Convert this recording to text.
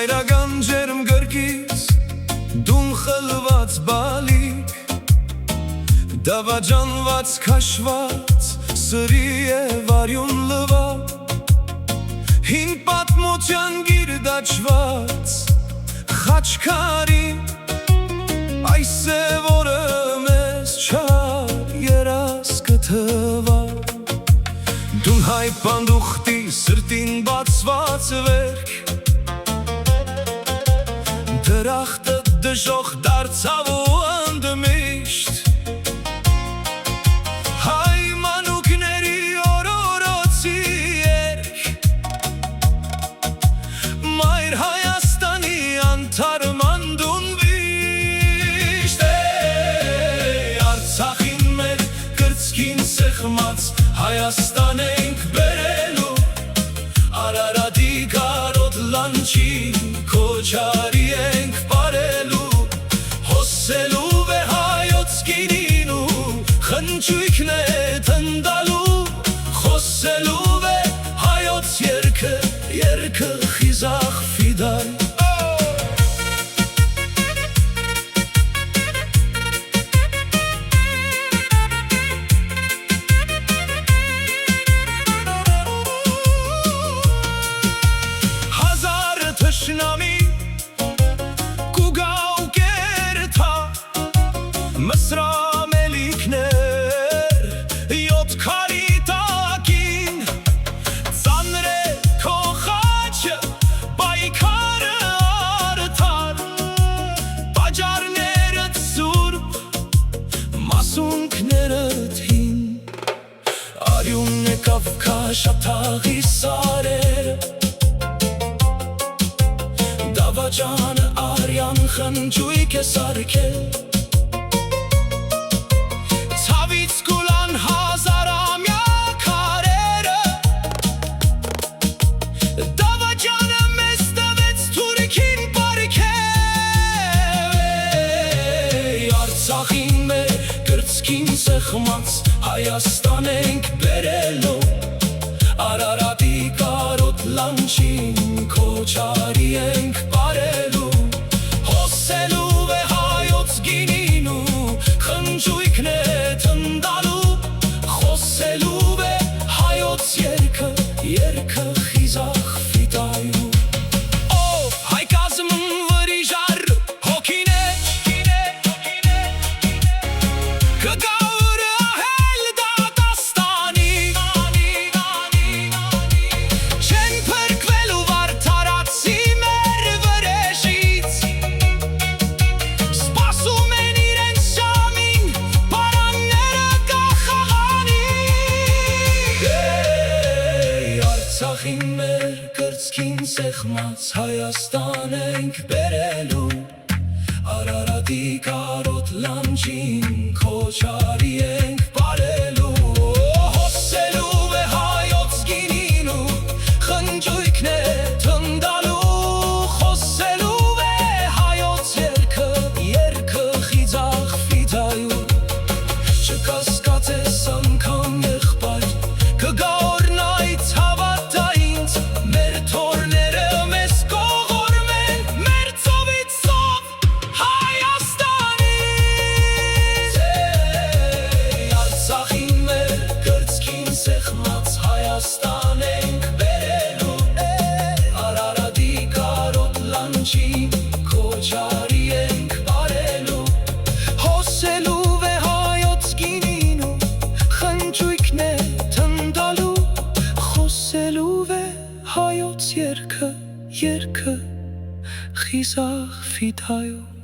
հայրական ջերմ գրկից դուն խլված բալիկ, դավաճանված քաշված սրի է վարյուն լվա, հին պատմության գիր դաջված խաչքարին, այս է որը մեզ չար երաս կթվա, դուն հայ պանդուխտի սրտին բացված վերք, դրախտը դժոխ դարձավ ու ընդմիշտ, հայ մանուկների օրորոցի երգ, մայր Հայաստանի անթարման դուն վիշտ, Արցախին մեր կրծքին սեղմած Հայաստան ենք բերելու, Արարատի կարոտ լանջին քոչարի ենք պարելու, հոսելու է հայոց գինին ու խնջույքն է տնտալու, խոսելու է հայոց երգը, երգը խիզախ ֆիդայ։ Թշնամի կուգա ու կերթա, մսրամելիքներ յոթ քարի տակին, ծանր է քո խաչը, պայքարը արդար, պաճառներդ սուրբ, մասունքներդ հին, արյուն է Կավկաշ աթաղի սարերը, դավաճանը արյան խնջույք է սարքել, ցավից կուլան հազարամյա քարերը, դավաճանը մեզ տվեց թուրքին պարգև, Արցախին մեր կրծքին սեղմած Հայաստան ենք բերելու, Արարատի կարոտ լանջին քոչարի ենք պարելու, հոսելու է հայոց գինին ու խնջույքն է տնտալու, խոսելու է հայոց երգը, երգը խիզախ ֆիդայու, ով հայ կազմն վրիժար հոգին է, կգաուրը ահել դատաստանի, չեն փրկվելու վարդարացի մեր վրեժից, սպասում են իրենց ժամին պարանները կախաղանի, Արցախին մեր կրծքին սեղմած Հայաստան ենք բերելու, Արարատի կարոտ լանջին քոչարի ենք պարելու, հոսելու է հայոց գինին ու խնջույքն է տնտալու, խոսելու է հայոց երգը, երգը խիզախ ֆիդայու, չկասկածես անգամ եղբայր, կգա օրն այդ հավատա ինձ, մեր թորները մեզ կողորմեն, մեր ծովից ծով Հայաստանից, Արցախին մեր կրծքին սեղմած Հայաստան ենք բերելու, Արարատի կարոտ լանջին քոչարի ենք պարելու, հոսելու է հայոց գինին ու խնջույքն է տնտալու, խոսելու է հայոց երգը, երգը խիզախ ֆիդայու։